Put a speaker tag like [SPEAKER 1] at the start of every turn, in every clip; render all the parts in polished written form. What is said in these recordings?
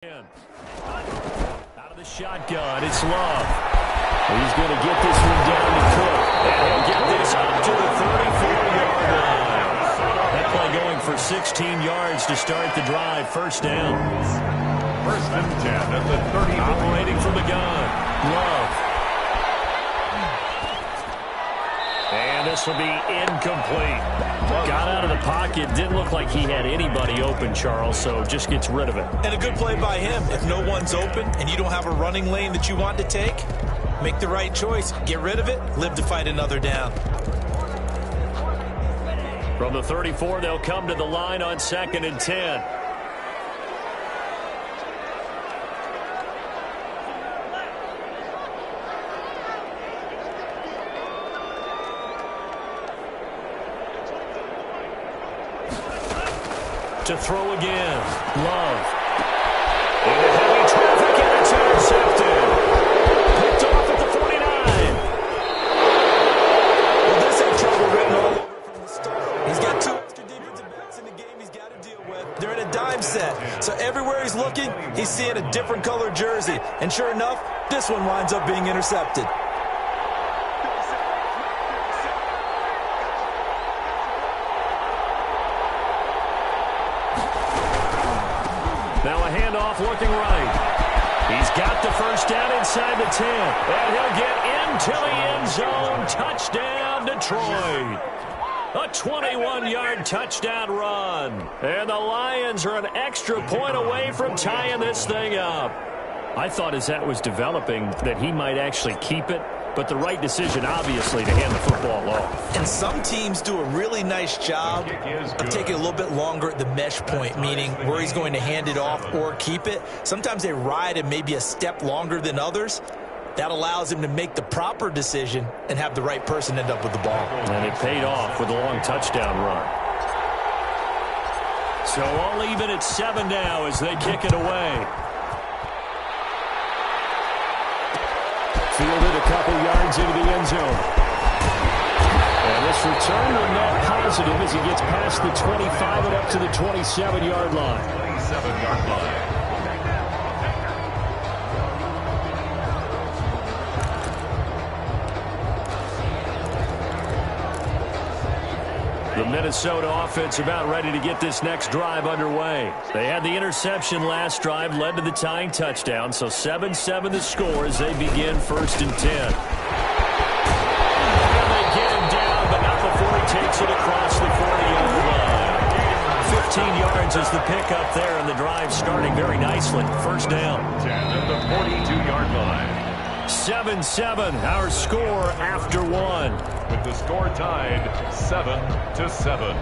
[SPEAKER 1] Out of the shotgun, it's Love. He's going to get this one down to Cook. And he'll get this up to the 34-yard line. That play going for 16 yards to start the drive. First down.
[SPEAKER 2] First and 10 at the 30.
[SPEAKER 1] Operating from the gun. Love. And this will be incomplete. Got out of the pocket. Didn't look like he had anybody open, Charles, so just gets rid of it.
[SPEAKER 3] And a good play by him. If no one's open and you don't have a running lane that you want to take, make the right choice. Get rid of it. Live to fight another down.
[SPEAKER 1] From the 34, they'll come to the line on 2nd and 10. To throw again. Love. Into heavy traffic, and it's intercepted. Picked off at the 49.
[SPEAKER 3] Well, this had trouble written all over from the start. He's got two extra defensive backs in the game he's got to deal with. They're in a dime set. So everywhere he's looking, he's seeing a different color jersey. And sure enough, this one winds up being intercepted.
[SPEAKER 1] Looking right. He's got the first down inside the 10. And he'll get into the end zone. Touchdown, Detroit. A 21-yard touchdown run. And the Lions are an extra point away from tying this thing up. I thought as that was developing that he might actually keep it. But the right decision, obviously, to hand the football off.
[SPEAKER 3] And some teams do a really nice job of taking a little bit longer at the mesh point, meaning where he's going to hand it off or keep it. Sometimes they ride him maybe a step longer than others. That allows him to make the proper decision and have the right person end up with the ball.
[SPEAKER 1] And it paid off with a long touchdown run. So all even at 7 now as they kick it away. Fielded a couple yards into the end zone. And this return will net positive as he gets past the 25 and up to the 27-yard line.
[SPEAKER 2] 27-yard line.
[SPEAKER 1] The Minnesota offense about ready to get this next drive underway. They had the interception last drive, led to the tying touchdown, so 7-7 the score as they begin 1st and 10. And they get him down, but not before he takes it across the 40-yard line. 15 yards is the pickup there, and the drive starting very nicely. First down.
[SPEAKER 2] 10 at the 42-yard line.
[SPEAKER 1] 7-7, our score after one.
[SPEAKER 2] With the score tied 7-7.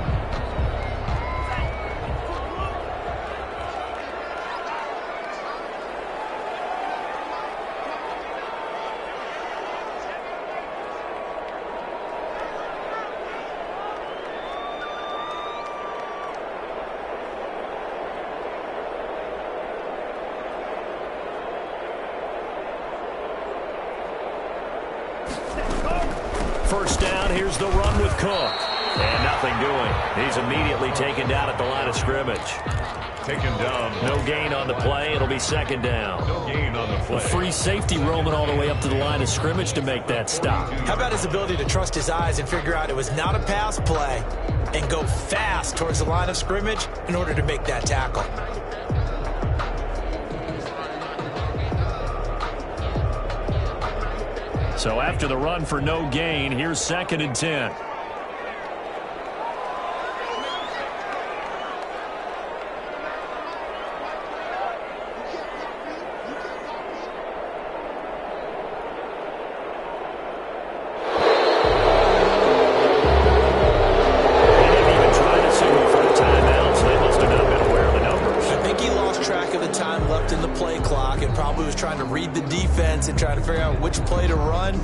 [SPEAKER 1] First down, here's the run with Cook. And nothing doing. He's immediately taken down at the line of scrimmage.
[SPEAKER 2] Taken down.
[SPEAKER 1] No gain on the play. It'll be 2nd down.
[SPEAKER 2] No gain on the play.
[SPEAKER 1] A free safety roaming all the way up to the line of scrimmage to make that stop.
[SPEAKER 3] How about his ability to trust his eyes and figure out it was not a pass play and go fast towards the line of scrimmage in order to make that tackle.
[SPEAKER 1] So after the run for no gain, here's 2nd and 10.
[SPEAKER 3] Trying to read the defense and trying to figure out which play to run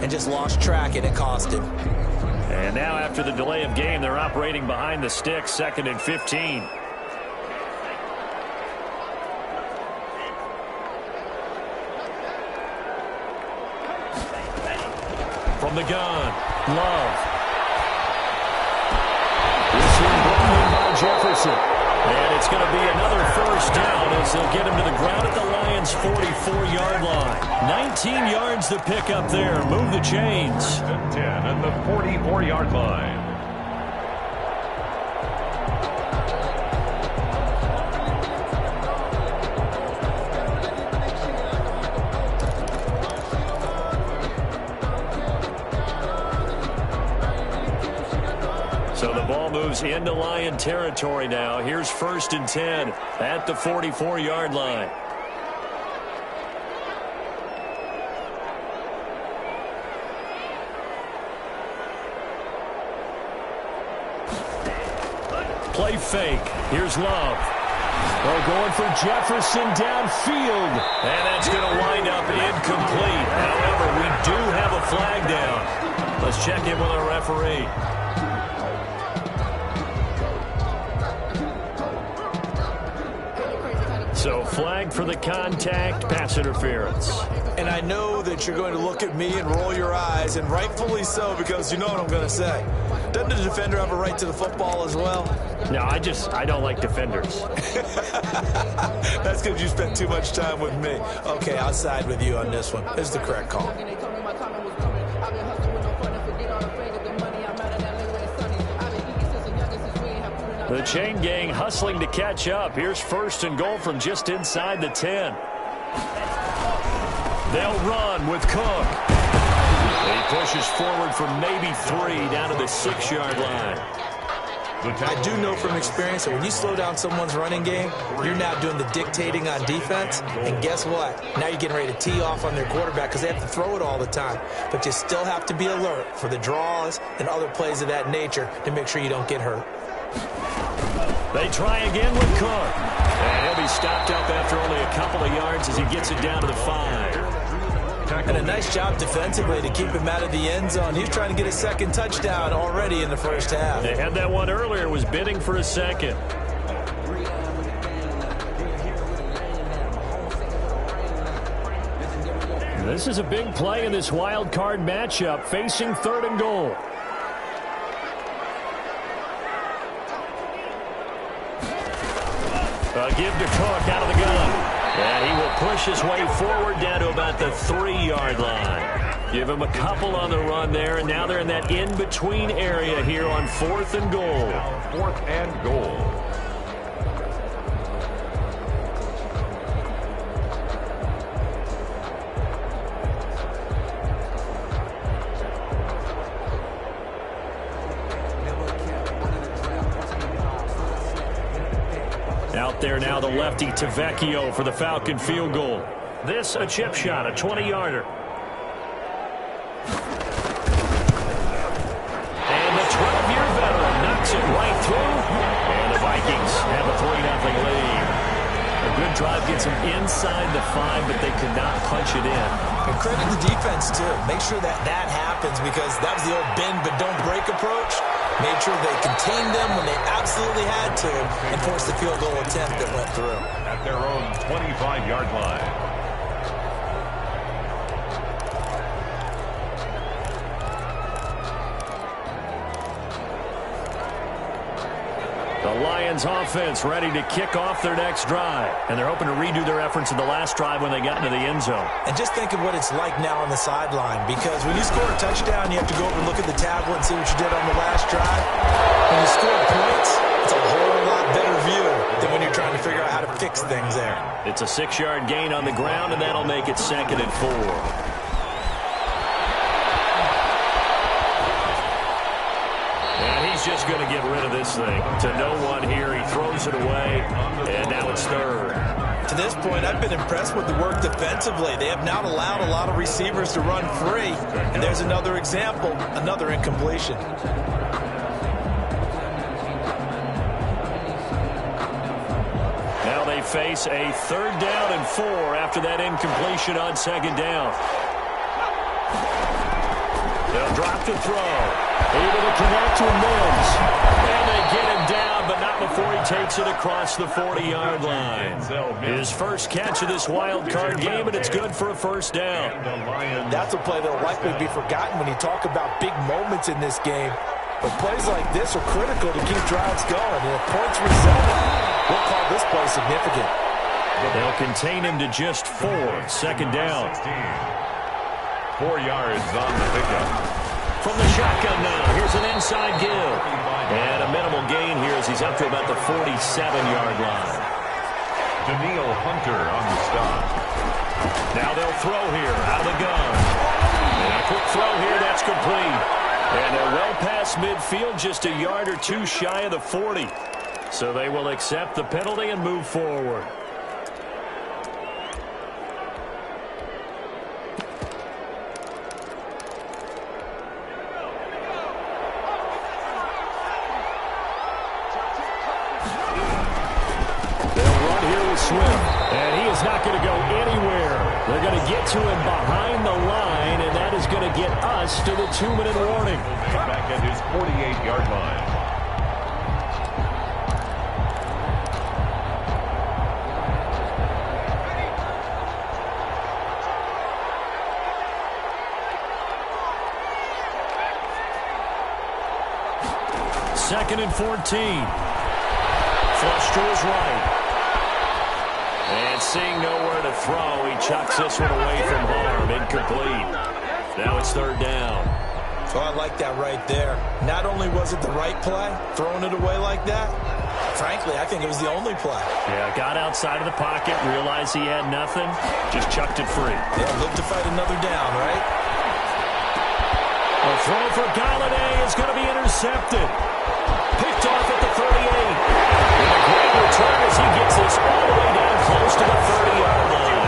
[SPEAKER 3] and just lost track, and it cost him.
[SPEAKER 1] And now after the delay of game, they're operating behind the sticks, 2nd and 15. From the gun, Love. This one brought in by Jefferson. And it's going to be another first down as they'll get him to the ground at the Lions' 44-yard line. 19 yards to pick up there. Move the chains.
[SPEAKER 2] 10 at the 44-yard line.
[SPEAKER 1] So the ball moves into Lion territory now. Here's 1st and 10 at the 44-yard line. Play fake. Here's Love. They're going for Jefferson downfield. And that's going to wind up incomplete. However, we do have a flag down. Let's check in with our referee. So flag for the contact, pass interference.
[SPEAKER 3] And I know that you're going to look at me and roll your eyes, and rightfully so, because you know what I'm going to say. Doesn't the defender have a right to the football as well?
[SPEAKER 1] No, I don't like defenders.
[SPEAKER 3] That's because you spent too much time with me. Okay, I'll side with you on this one. This is the correct call.
[SPEAKER 1] The chain gang hustling to catch up. Here's 1st and goal from just inside the 10. They'll run with Cook. He pushes forward for maybe 3 down to the 6-yard line.
[SPEAKER 3] I do know from experience that when you slow down someone's running game, you're now doing the dictating on defense. And guess what? Now you're getting ready to tee off on their quarterback because they have to throw it all the time. But you still have to be alert for the draws and other plays of that nature to make sure you don't get hurt.
[SPEAKER 1] They try again with Cook. And he'll be stopped up after only a couple of yards as he gets it down to the 5.
[SPEAKER 3] And a nice job defensively to keep him out of the end zone. He's trying to get a second touchdown already in the first half.
[SPEAKER 1] They had that one earlier, was bidding for a second. This is a big play in this wild card matchup, facing 3rd and goal. Give to Cook out of the gun. And he will push his way forward down to about the 3-yard line. Give him a couple on the run there, and now they're in that in-between area here on 4th and goal.
[SPEAKER 2] 4th and goal.
[SPEAKER 1] Out there now, the lefty Tavecchio for the Falcon field goal. This a chip shot, a 20-yarder. And the 12-year veteran knocks it right through. And the Vikings have a 3-0 lead. A good drive gets them inside the 5, but they could not punch it in.
[SPEAKER 3] And credit the defense, too. Make sure that happens because that was the old bend but don't break approach. Made sure they contained them when they absolutely had to and forced the field goal attempt that went through.
[SPEAKER 2] At their own 25-yard line.
[SPEAKER 1] The Lions offense ready to kick off their next drive. And they're hoping to redo their efforts in the last drive when they got into the end zone.
[SPEAKER 3] And just think of what it's like now on the sideline, because when you score a touchdown, you have to go over and look at the tablet and see what you did on the last drive. When you score points, it's a whole lot better view than when you're trying to figure out how to fix things there.
[SPEAKER 1] It's a 6-yard gain on the ground, and that'll make it 2nd and 4. Just going to get rid of this thing. To no one here. He throws it away, and now it's 3rd.
[SPEAKER 3] To this point, I've been impressed with the work defensively. They have not allowed a lot of receivers to run free. And there's another example, another incompletion.
[SPEAKER 1] Now they face a 3rd down and 4 after that incompletion on 2nd down. They'll drop the throw. Able to connect with Mims. And they get him down, but not before he takes it across the 40-yard line. His first catch of this wild card game, and it's good for a 1st down.
[SPEAKER 3] That's a play that will likely be forgotten when you talk about big moments in this game. But plays like this are critical to keep drives going, and if points result, We'll call this play significant.
[SPEAKER 1] They'll contain him to just 4. Second down.
[SPEAKER 2] 4 yards on the pickup.
[SPEAKER 1] From the shotgun now, here's an inside give. And a minimal gain here as he's up to about the 47-yard line.
[SPEAKER 2] Daniil Hunter on the stop.
[SPEAKER 1] Now they'll throw here out of the gun. And a quick throw here, that's complete. And they're well past midfield, just a yard or two shy of the 40. So they will accept the penalty and move forward. Swift, and he is not going to go anywhere. They're going to get to him behind the line, and that is going to get us to the 2-minute warning.
[SPEAKER 2] Back at his 48-yard line.
[SPEAKER 1] Second and 14. Flush to his right. And seeing nowhere to throw, he chucks this one away from harm. Incomplete. Now it's third down.
[SPEAKER 3] Oh, I like that right there. Not only was it the right play, throwing it away like that, frankly, I think it was the only play.
[SPEAKER 1] Yeah, got outside of the pocket, realized he had nothing, just chucked it free.
[SPEAKER 3] Yeah, look to fight another down, right?
[SPEAKER 1] A throw for Galladay is going to be intercepted. Picked off at the 38. And a great return as he gets this all the way down close to the 30-yard line.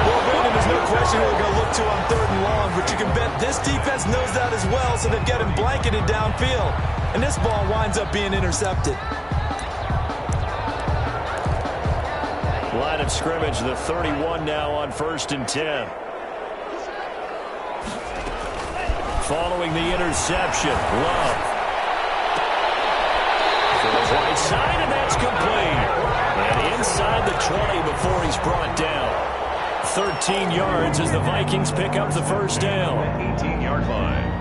[SPEAKER 3] Well, Brandon, there's no question who they're going to look to on third and long, but you can bet this defense knows that as well, so they've got him blanketed downfield. And this ball winds up being intercepted.
[SPEAKER 1] Line of scrimmage, the 31 now on 1st and 10. Following the interception, Love. To the right side, and that's complete. And inside the 20 before he's brought down. 13 yards as the Vikings pick up the first down.
[SPEAKER 2] 18-yard line.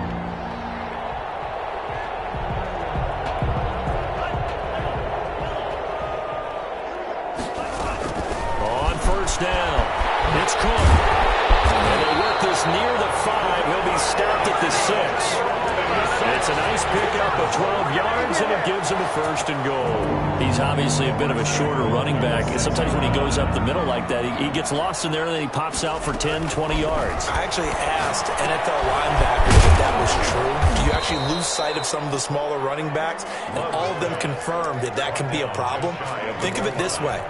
[SPEAKER 1] On first down, it's Cook. And they work this near the 5. He'll be stopped at the 6. It's a nice pickup of 12 yards, and it gives him a first and goal. He's obviously a bit of a shorter running back. Sometimes when he goes up the middle like that, he gets lost in there, and then he pops out for 10, 20 yards.
[SPEAKER 3] I actually asked NFL linebackers if that was true. Do you actually lose sight of some of the smaller running backs? And all of them confirmed that that can be a problem. Think of it this way.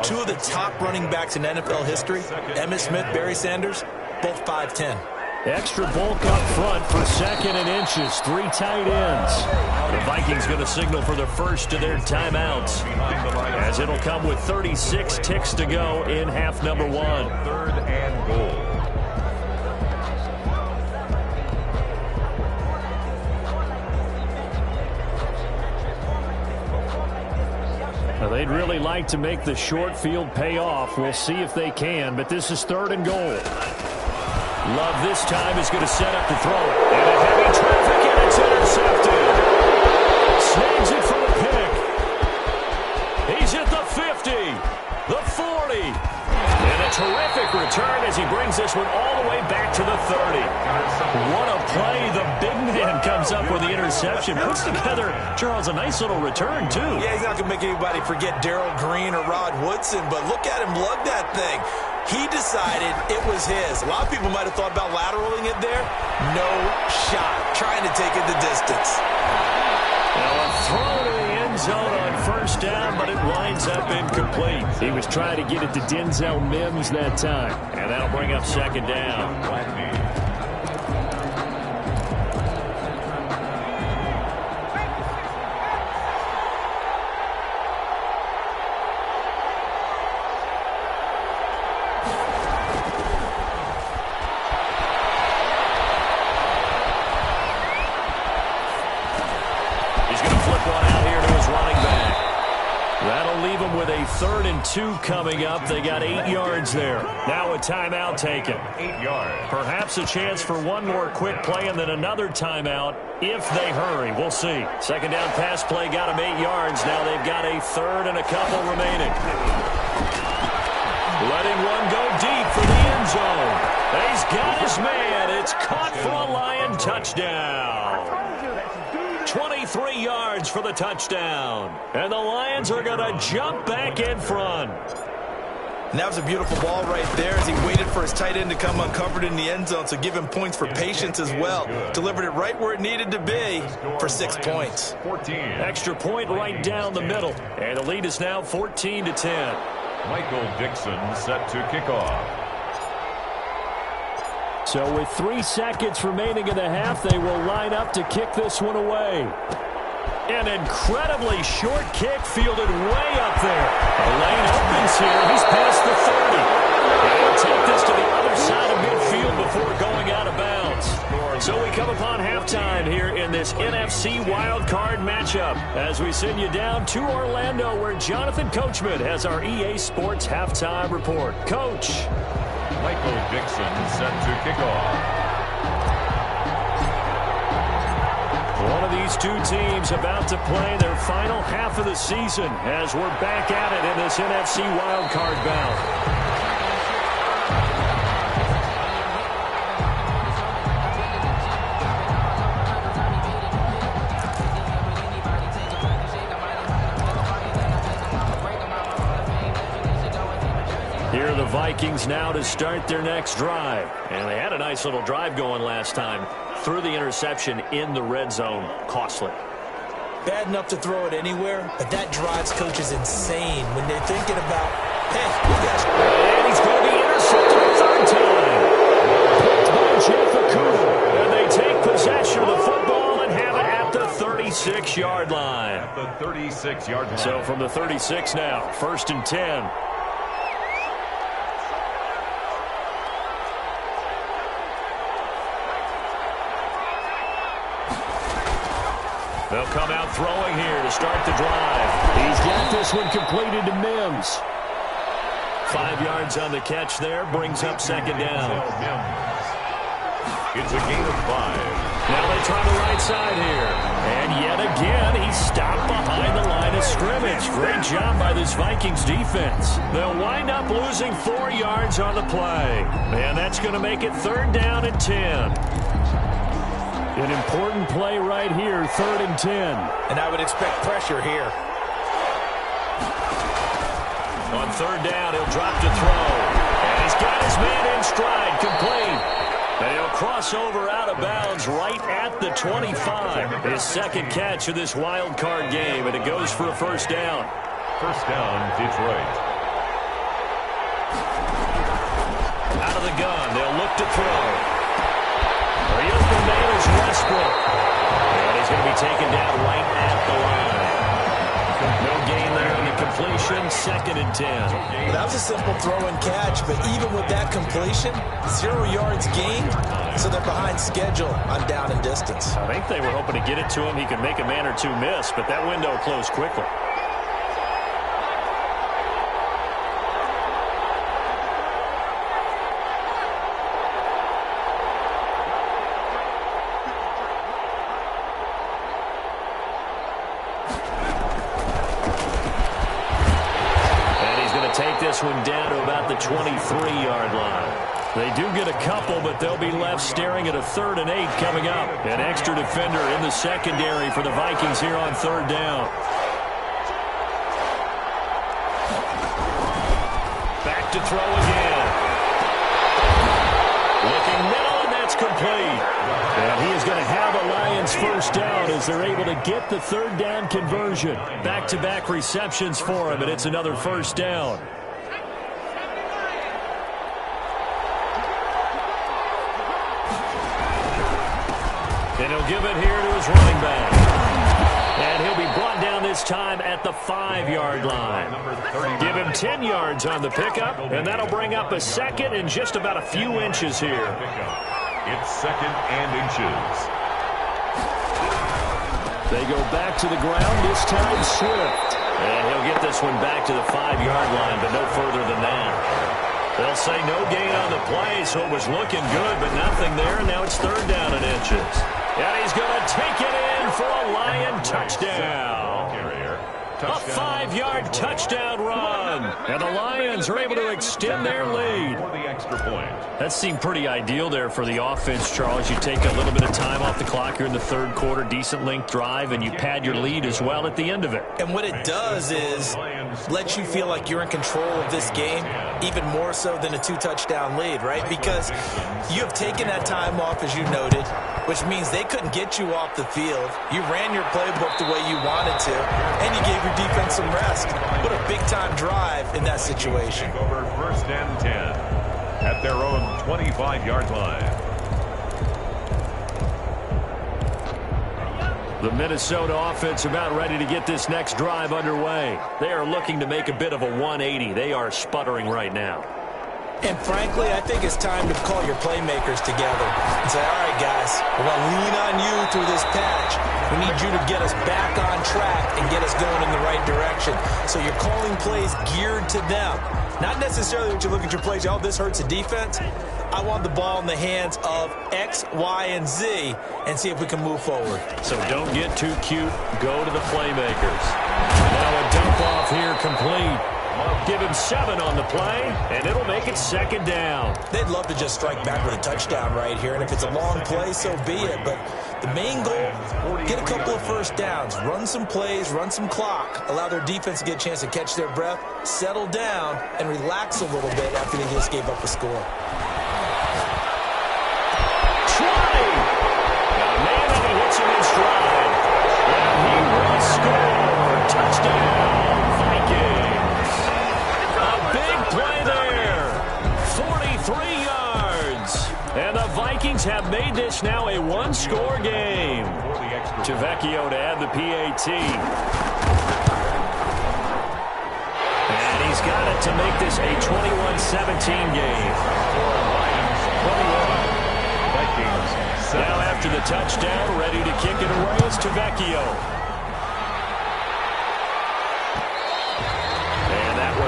[SPEAKER 3] 2 of the top running backs in NFL history, Emmitt Smith, Barry Sanders, both 5'10".
[SPEAKER 1] Extra bulk up front for second and inches. 3 tight ends. The Vikings going to signal for the first of their timeouts, as it'll come with 36 ticks to go in half number 1.
[SPEAKER 2] 3rd and goal.
[SPEAKER 1] Well, they'd really like to make the short field pay off. We'll see if they can, but this is 3rd and goal. Love this time is going to set up to throw it. And a heavy traffic, and it's intercepted. Snags it for the pick. He's at the 50, the 40. And a terrific return as he brings this one all the way back to the 30. What a play. The big man comes up with the interception. Puts together, Charles, a nice little return, too.
[SPEAKER 3] Yeah, he's not going to make anybody forget Darrell Green or Rod Woodson, but look at him lug that thing. He decided it was his. A lot of people might have thought about lateraling it there. No shot. Trying to take it the distance.
[SPEAKER 1] Now a throw to the end zone on first down, but it winds up incomplete. He was trying to get it to Denzel Mims that time. And that'll bring up second down. 2 coming up. They got 8 yards there. Now a timeout taken.
[SPEAKER 2] 8 yards.
[SPEAKER 1] Perhaps a chance for one more quick play and then another timeout if they hurry. We'll see. Second down pass play got them 8 yards. Now they've got a third and a couple remaining. Letting one go deep for the end zone. He's got his man. It's caught for a Lion touchdown. 23 yards for the touchdown. And the Lions are going to jump back in front.
[SPEAKER 3] And that was a beautiful ball right there as he waited for his tight end to come uncovered in the end zone, so give him points for patience as well. Delivered it right where it needed to be for 6 points.
[SPEAKER 2] 14.
[SPEAKER 1] Extra point right down the middle. And the lead is now 14-10.
[SPEAKER 2] Michael Dixon set to kick off.
[SPEAKER 1] So with 3 seconds remaining in the half, they will line up to kick this one away. An incredibly short kick fielded way up there. A lane opens here. He's past the 30. And he'll take this to the other side of midfield before going out of bounds. So we come upon halftime here in this NFC wildcard matchup as we send you down to Orlando where Jonathan Coachman has our EA Sports halftime report. Coach.
[SPEAKER 2] Michael Dixon set to kick off.
[SPEAKER 1] One of these two teams about to play their final half of the season as we're back at it in this NFC wildcard bout. Here are the Vikings now to start their next drive. And they had a nice little drive going last time. Threw the interception in the red zone. Costly.
[SPEAKER 3] Bad enough to throw it anywhere, but that drives coaches insane when they're thinking about, hey, we got...
[SPEAKER 1] And he's going to be intercepted a third time. Picked by Jeff Okuda. And they take possession of the football and have it at the 36-yard line.
[SPEAKER 2] At the 36-yard line.
[SPEAKER 1] So from the 36 now, 1st and 10. They'll come out throwing here to start the drive. He's got this one completed to Mims. 5 yards on the catch there, brings up second down.
[SPEAKER 2] It's a gain of 5.
[SPEAKER 1] Now they try the right side here. And yet again, he's stopped behind the line of scrimmage. Great job by this Vikings defense. They'll wind up losing 4 yards on the play. And that's going to make it 3rd down and 10. An important play right here, 3rd and 10.
[SPEAKER 3] And I would expect pressure here.
[SPEAKER 1] On 3rd down, he'll drop to throw. And he's got his man in stride, complete. And he'll cross over out of bounds right at the 25. His second catch of this wild card game, and it goes for a 1st down.
[SPEAKER 2] 1st down, Detroit.
[SPEAKER 1] Out of the gun, they'll look to throw. The open man is Westbrook. And he's going to be taken down right at the line. No gain there on the completion. 2nd and 10.
[SPEAKER 3] That was a simple throw and catch, but even with that completion, 0 yards gained, so they're behind schedule on down and distance.
[SPEAKER 1] I think they were hoping to get it to him. He could make a man or two miss, but that window closed quickly. This one down to about the 23-yard line. They do get a couple, but they'll be left staring at a 3rd and 8 coming up. An extra defender in the secondary for the Vikings here on 3rd down. Back to throw again. Looking middle, and that's complete. And he is going to have a Lions 1st down as they're able to get the 3rd down conversion. Back-to-back receptions for him, and it's another 1st down. And he'll give it here to his running back. And he'll be brought down this time at the 5-yard line. Give him 10 yards on the pickup, and that'll bring up a 2nd and just about a few inches here.
[SPEAKER 2] It's 2nd and inches.
[SPEAKER 1] They go back to the ground, this time Swift. And he'll get this one back to the 5-yard line, but no further than that. They'll say no gain on the play, so it was looking good, but nothing there. Now it's 3rd down and inches. And he's going to take it in for a Lion touchdown. A 5-yard touchdown run. And the Lions are able to extend their lead. That seemed pretty ideal there for the offense, Charles. You take a little bit of time off the clock here in the 3rd quarter, decent length drive, and you pad your lead as well at the end of it.
[SPEAKER 3] And what it does is let you feel like you're in control of this game, even more so than a 2-touchdown lead, right? Because you have taken that time off, as you noted, which means they couldn't get you off the field. You ran your playbook the way you wanted to, and you gave your defense some rest. What a big-time drive in that situation.
[SPEAKER 2] Over 1st and 10 at their own 25-yard line.
[SPEAKER 1] The Minnesota offense about ready to get this next drive underway. They are looking to make a bit of a 180. They are sputtering right now.
[SPEAKER 3] And frankly, I think it's time to call your playmakers together and say, all right, guys, we're going to lean on you through this patch. We need you to get us back on track and get us going in the right direction. So you're calling plays geared to them. Not necessarily what you look at your plays, oh, this hurts the defense. I want the ball in the hands of X, Y, and Z and see if we can move forward.
[SPEAKER 1] So don't get too cute. Go to the playmakers. Now a dump off here complete. Give him 7 on the play, and it'll make it 2nd down.
[SPEAKER 3] They'd love to just strike back with a touchdown right here, and if it's a long play, so be it. But the main goal, get a couple of 1st downs, run some plays, run some clock, allow their defense to get a chance to catch their breath, settle down, and relax a little bit after they just gave up a score.
[SPEAKER 1] Try! Got a man, and he hits him in stride. And he will score. Touchdown, Vikings. Big play there, 43 yards. And the Vikings have made this now a 1-score game. Vecchio to add the PAT. And he's got it to make this a 21-17 game. Now after the touchdown, ready to kick it away is Vecchio.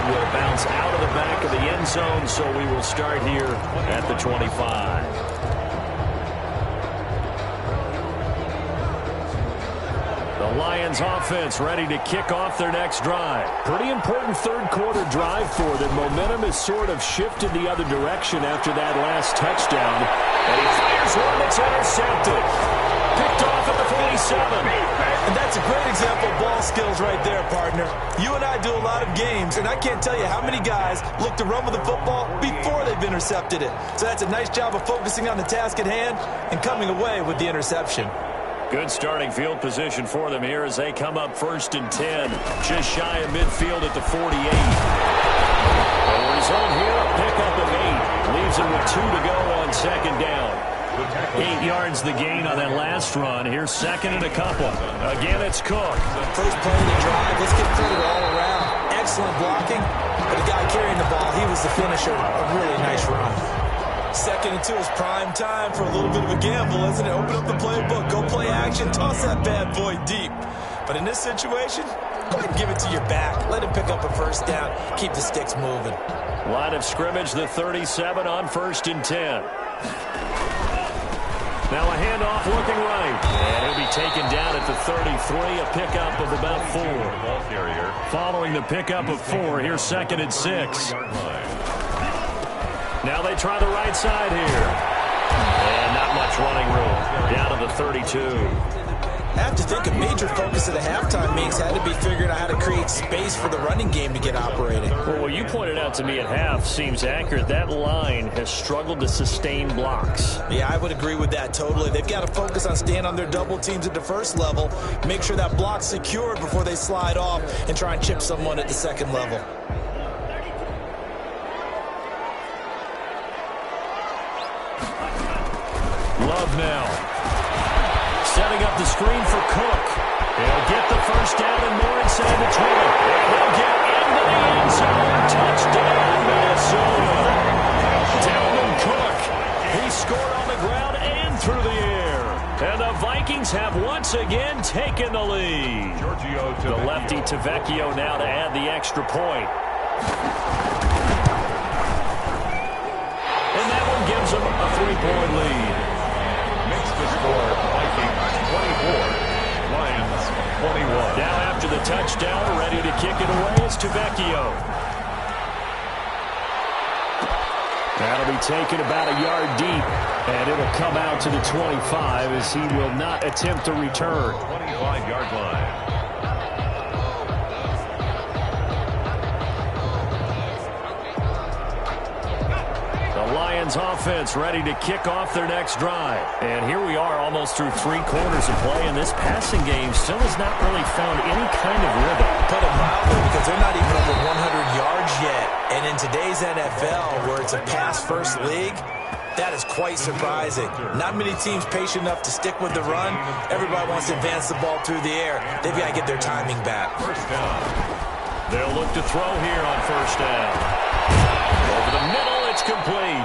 [SPEAKER 1] Will bounce out of the back of the end zone, so we will start here at the 25. The Lions offense ready to kick off their next drive. Pretty important 3rd quarter drive for them. Momentum has sort of shifted the other direction after that last touchdown. And he fires one that's intercepted. Picked off at the 47.
[SPEAKER 3] And that's a great example of ball skills right there, partner. You and I do a lot of games, and I can't tell you how many guys look to run with the football before they've intercepted it. So that's a nice job of focusing on the task at hand and coming away with the interception.
[SPEAKER 1] Good starting field position for them here as they come up 1st and 10. Just shy of midfield at the 48. The result here, a pickup of 8. Leaves them with 2 to go on 2nd down. 8 yards the gain on that last run. Here's 2nd and a couple. Again, it's Cook.
[SPEAKER 3] First play of the drive. Let's get credit all around. Excellent blocking. But the guy carrying the ball, he was the finisher. A really nice run. 2nd and 2 is prime time for a little bit of a gamble, isn't it? Open up the playbook. Go play action. Toss that bad boy deep. But in this situation, go ahead and give it to your back. Let him pick up a 1st down. Keep the sticks moving.
[SPEAKER 1] Line of scrimmage, the 37 on 1st and 10. Now a handoff looking right. And he'll be taken down at the 33, a pickup of about 4. Following the pickup of 4, here's 2nd and 6. Now they try the right side here. And not much running room. Down to the 32.
[SPEAKER 3] I have to think a major focus of the halftime meetings had to be figuring out how to create space for the running game to get operating.
[SPEAKER 1] Well, what you pointed out to me at half seems accurate. That line has struggled to sustain blocks.
[SPEAKER 3] Yeah, I would agree with that totally. They've got to focus on staying on their double teams at the 1st level, make sure that block's secured before they slide off and try and chip someone at the 2nd level.
[SPEAKER 1] Love now. Setting up the screen for Cook. He'll get the 1st down and more inside the 20. And he'll get into the end zone. Touchdown, Minnesota. Dalvin Cook. He scored on the ground and through the air. And the Vikings have once once again taking the lead. The lefty Tavecchio now to add the extra point. And that one gives them a 3-point lead.
[SPEAKER 2] Makes the score Vikings 24, Lions 21.
[SPEAKER 1] Now after the touchdown, ready to kick it away is Tavecchio. That'll be taken about a yard deep, and it'll come out to the 25 as he will not attempt to return.
[SPEAKER 2] 25-yard line.
[SPEAKER 1] The Lions offense ready to kick off their next drive. And here we are almost through 3 quarters of play, and this passing game still has not really found any kind of rhythm.
[SPEAKER 3] Put it mildly, because they're not even over 100 yards yet. And in today's NFL, where it's a pass-first league, that is quite surprising. Not many teams patient enough to stick with the run. Everybody wants to advance the ball through the air. They've got to get their timing back.
[SPEAKER 2] First down.
[SPEAKER 1] They'll look to throw here on first down. Over the middle, it's complete.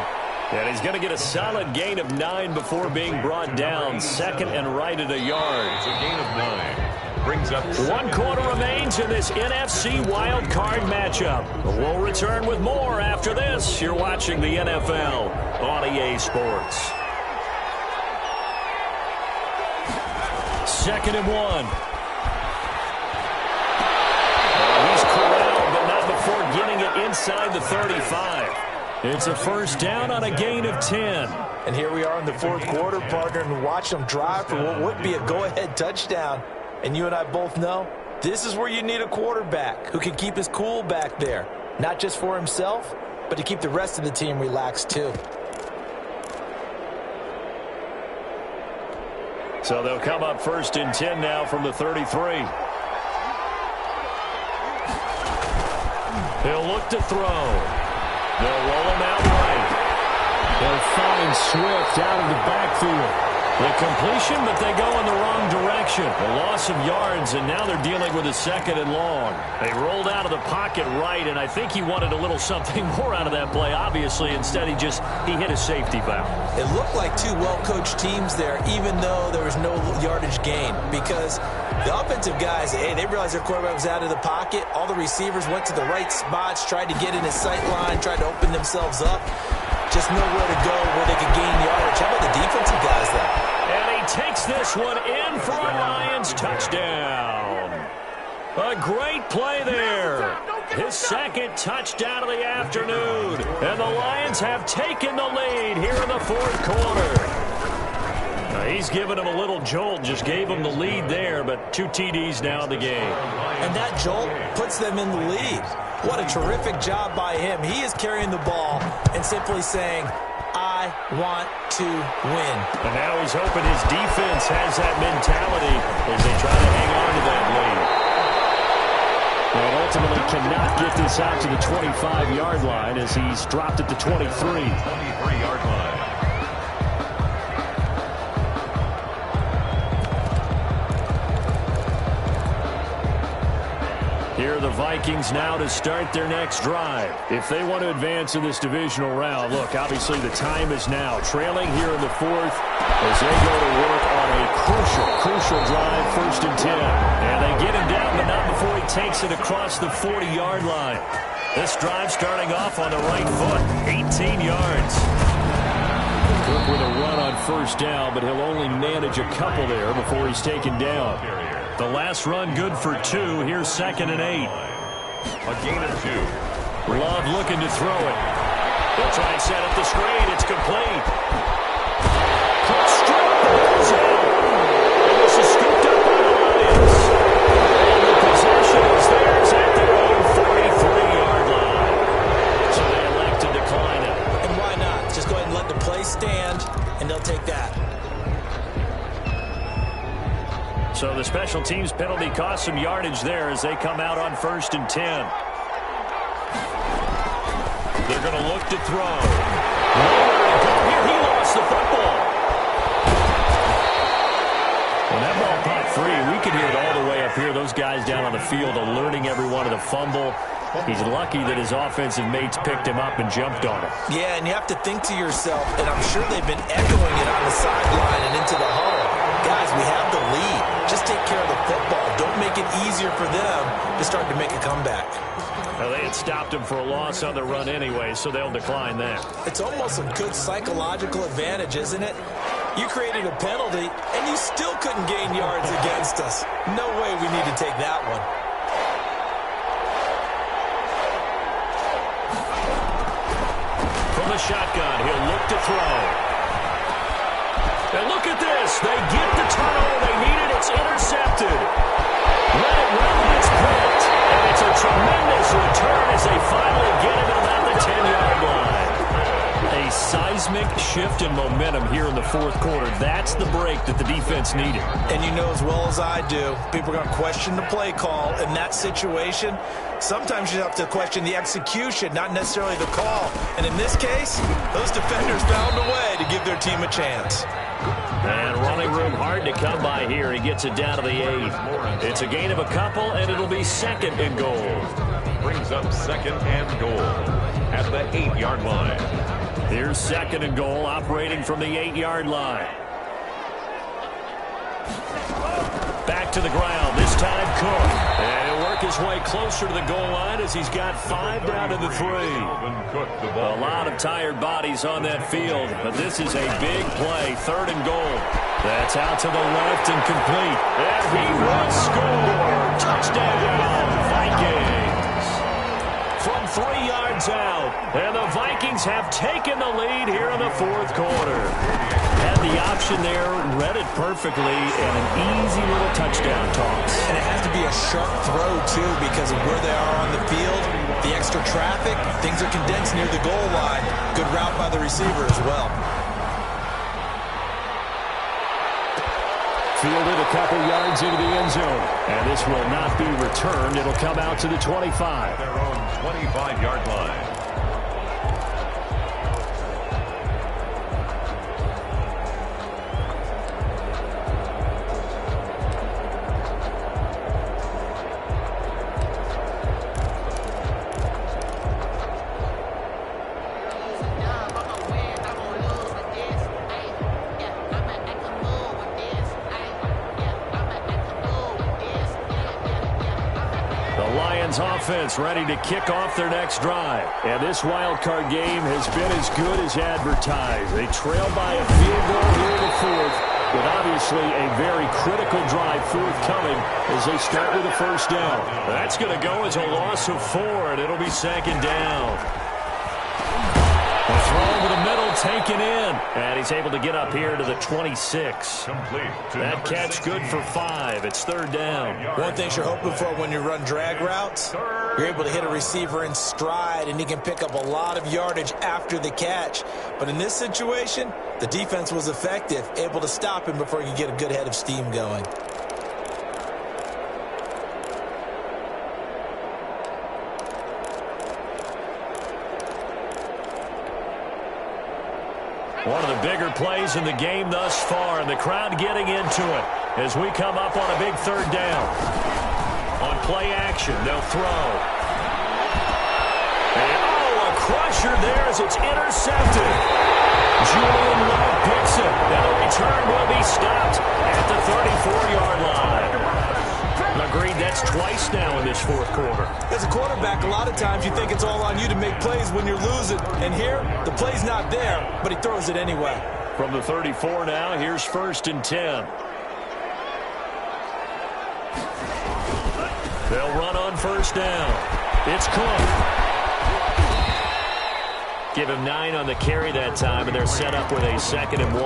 [SPEAKER 1] And he's going to get a solid gain of 9 before being brought down. Second and right at a yard.
[SPEAKER 2] It's a gain of 9. Brings up
[SPEAKER 1] 1 quarter remains in this NFC wild card matchup. We'll return with more after this. You're watching the NFL on EA Sports. 2nd and 1. He's corralled, but not before getting it inside the 35. It's a first down on a gain of 10.
[SPEAKER 3] And here we are in the 4th quarter, partner, and watch them drive for what would be a go-ahead touchdown. And you and I both know this is where you need a quarterback who can keep his cool back there. Not just for himself, but to keep the rest of the team relaxed too.
[SPEAKER 1] So they'll come up 1st and 10 now from the 33. He'll look to throw. They'll roll him out right. They'll find Swift out of the backfield. The completion, but they go in the wrong direction. A loss of yards, and now they're dealing with a 2nd and long. They rolled out of the pocket right, and I think he wanted a little something more out of that play, obviously. Instead, he hit a safety valve.
[SPEAKER 3] It looked like 2 well-coached teams there, even though there was no yardage gain, because the offensive guys, they realized their quarterback was out of the pocket. All the receivers went to the right spots, tried to get in his sight line, tried to open themselves up. Just nowhere to go where they could gain yardage. How about the defensive guys, though?
[SPEAKER 1] And he takes this one in for a Lions touchdown. A great play there. His 2nd touchdown of the afternoon. And the Lions have taken the lead here in the 4th quarter. Now he's given him a little jolt, just gave him the lead there, but 2 TDs now in the game.
[SPEAKER 3] And that jolt puts them in the lead. What a terrific job by him. He is carrying the ball and simply saying, I want to win.
[SPEAKER 1] And now he's hoping his defense has that mentality as they try to hang on to that lead. And ultimately cannot get this out to the 25-yard line as he's dropped at the 23.
[SPEAKER 2] 23-yard line.
[SPEAKER 1] Here are the Vikings now to start their next drive. If they want to advance in this divisional round, look, obviously the time is now. Trailing here in the 4th as they go to work on a crucial drive, 1st and 10. And they get him down, but not before he takes it across the 40-yard line. This drive starting off on the right foot, 18 yards. Cook with a run on 1st down, but he'll only manage a couple there before he's taken down. The last run good for 2. Here's 2nd and 8.
[SPEAKER 2] A gain of 2.
[SPEAKER 1] Love looking to throw it. They'll try and set up the screen. It's complete. Cook straight goes out. And this is scooped up by the Lions. And the possession is theirs at their own 43-yard line. So they elect to decline it.
[SPEAKER 3] And why not? Just go ahead and let the play stand, and they'll take that.
[SPEAKER 1] So the special teams penalty cost some yardage there as they come out on 1st and 10. They're going to look to throw. Here he lost the football. When that ball popped free, we could hear it all the way up here. Those guys down on the field alerting everyone of the fumble. He's lucky that his offensive mates picked him up and jumped on him.
[SPEAKER 3] Yeah, and you have to think to yourself, and I'm sure they've been echoing it on the sideline and into the huddle. guys, we have the lead. Just take care of the football. Don't make it easier for them to start to make a comeback.
[SPEAKER 1] Well, they had stopped him for a loss on the run anyway, so they'll decline that.
[SPEAKER 3] It's almost a good psychological advantage, isn't it? You created a penalty, and you still couldn't gain yards against us. No way we need to take that one.
[SPEAKER 1] From the shotgun, he'll look to throw. And look at this. They get the turnover they needed. It's intercepted. Let it run. It's picked. And it's a tremendous return as they finally get it at about the 10-yard line. A seismic shift in momentum here in the fourth quarter. That's the break that the defense needed.
[SPEAKER 3] And you know as well as I do, people are going to question the play call in that situation. Sometimes you have to question the execution, not necessarily the call. And in this case, those defenders found a way to give their team a chance.
[SPEAKER 1] And running room hard to come by here. He gets it down to the 8. It's a gain of a couple, and it'll be second and goal.
[SPEAKER 2] Brings up second and goal at the 8-yard line.
[SPEAKER 1] Here's second and goal, operating from the 8-yard line. Back to the ground, this time Cook. And he'll work his way closer to the goal line as he's got 5 down to the 3. A lot of tired bodies on that field, but this is a big play, third and goal. That's out to the left and complete. And he will score. Touchdown, Vikings. From 3 yards out, and the Vikings have taken the lead here in the fourth quarter. Had the option there, read it perfectly, and an easy little touchdown toss.
[SPEAKER 3] And it has to be a sharp throw, too, because of where they are on the field, the extra traffic, things are condensed near the goal line. Good route by the receiver as well.
[SPEAKER 1] Fielded a couple yards into the end zone. And this will not be returned. It'll come out to the 25.
[SPEAKER 2] Their own 25-yard line.
[SPEAKER 1] Offense ready to kick off their next drive. And this wild card game has been as good as advertised. They trail by a field goal here in the fourth, with obviously a very critical drive forthcoming as they start with a first down. That's going to go as a loss of 4, and it'll be second down. The throw over the middle, taken in. And he's able to get up here to the 26.
[SPEAKER 2] Complete.
[SPEAKER 1] That catch good for 5. It's third down.
[SPEAKER 3] One thing you're hoping for when you run drag routes, you're able to hit a receiver in stride, and he can pick up a lot of yardage after the catch. But in this situation, the defense was effective, able to stop him before he could get a good head of steam going.
[SPEAKER 1] One of the bigger plays in the game thus far, and the crowd getting into it as we come up on a big third down. On play action, they'll throw. And, a crusher there as it's intercepted. Julian Love picks it, and the return will be stopped at the 34-yard line. Agreed, that's twice now in this fourth quarter.
[SPEAKER 3] As a quarterback, a lot of times you think it's all on you to make plays when you're losing. And here, the play's not there, but he throws it anyway.
[SPEAKER 1] From the 34 now, here's first and 10. They'll run on first down. It's Cook. Give him 9 on the carry that time, and they're set up with a second and 1.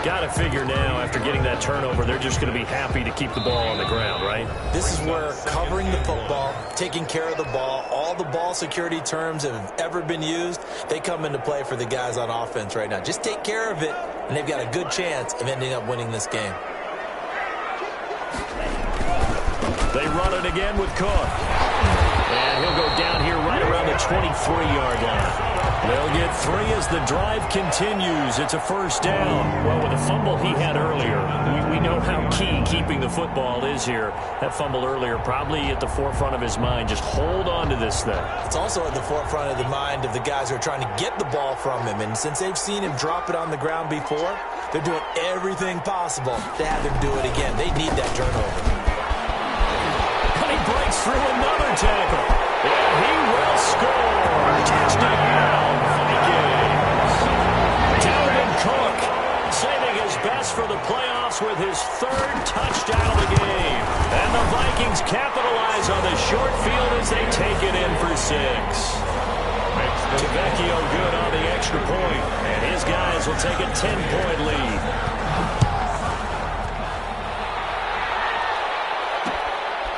[SPEAKER 1] Got to figure now, after getting that turnover, they're just going to be happy to keep the ball on the ground, right?
[SPEAKER 3] This is where covering the football, taking care of the ball, all the ball security terms that have ever been used, they come into play for the guys on offense right now. Just take care of it, and they've got a good chance of ending up winning this game.
[SPEAKER 1] They run it again with Cook. And he'll go down here right around the 23-yard line. They'll get 3 as the drive continues. It's a first down. Well, with the fumble he had earlier, we know how key keeping the football is here. That fumble earlier probably at the forefront of his mind. Just hold on to this thing.
[SPEAKER 3] It's also at the forefront of the mind of the guys who are trying to get the ball from him. And since they've seen him drop it on the ground before, they're doing everything possible to have him do it again. They need that turnover.
[SPEAKER 1] And he breaks through another tackle. And he will score. Touchdown, Vikings. Dalvin Cook saving his best for the playoffs with his 3rd touchdown of the game. And the Vikings capitalize on the short field as they take it in for 6. Tavecchio good on the extra point, and his guys will take a 10-point lead.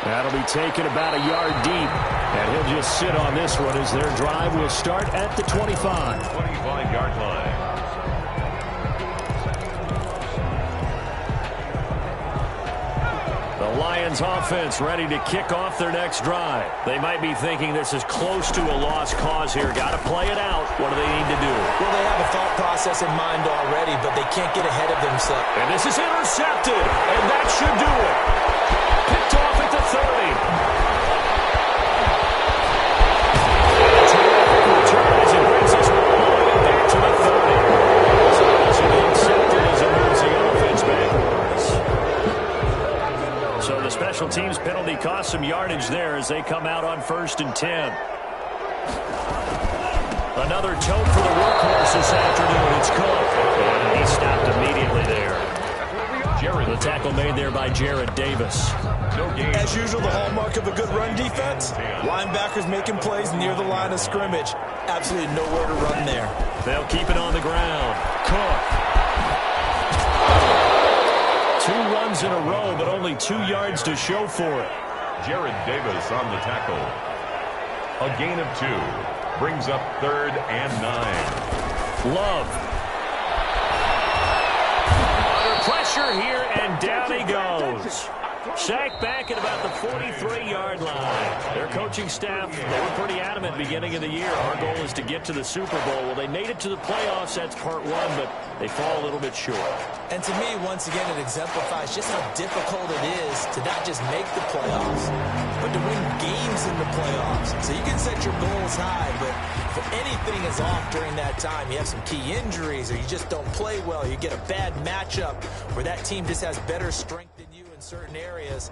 [SPEAKER 1] That'll be taken about a yard deep, and he'll just sit on this one as their drive will start at the 25.
[SPEAKER 2] 25-yard line.
[SPEAKER 1] The Lions offense ready to kick off their next drive. They might be thinking this is close to a lost cause here. Got to play it out. What do they need to do?
[SPEAKER 3] Well, they have a thought process in mind already, but they can't get ahead of themselves.
[SPEAKER 1] And this is intercepted, and that should do it. Picked off at the 30. Terrific return as he brings us all the way back to the 30. So it should be accepted as it moves the offense backwards. So the special teams penalty cost some yardage there as they come out on 1st and 10. Another tote for the workhorse this afternoon. It's Cook. And he stopped immediately there. The tackle made there by Jared Davis.
[SPEAKER 3] As usual, the hallmark of a good run defense, linebackers making plays near the line of scrimmage. Absolutely nowhere to run there.
[SPEAKER 1] They'll keep it on the ground. Cook. 2 runs in a row, but only 2 yards to show for it.
[SPEAKER 2] Jared Davis on the tackle. A gain of 2. Brings up 3rd and 9.
[SPEAKER 1] Love. Under pressure here, and down he goes. Sacked back at about the 43-yard line. Their coaching staff, they were pretty adamant beginning of the year. Our goal is to get to the Super Bowl. Well, they made it to the playoffs. That's part 1, but they fall a little bit short.
[SPEAKER 3] And to me, once again, it exemplifies just how difficult it is to not just make the playoffs, but to win games in the playoffs. So you can set your goals high, but if anything is off during that time, you have some key injuries or you just don't play well, you get a bad matchup where that team just has better strength than you in certain areas,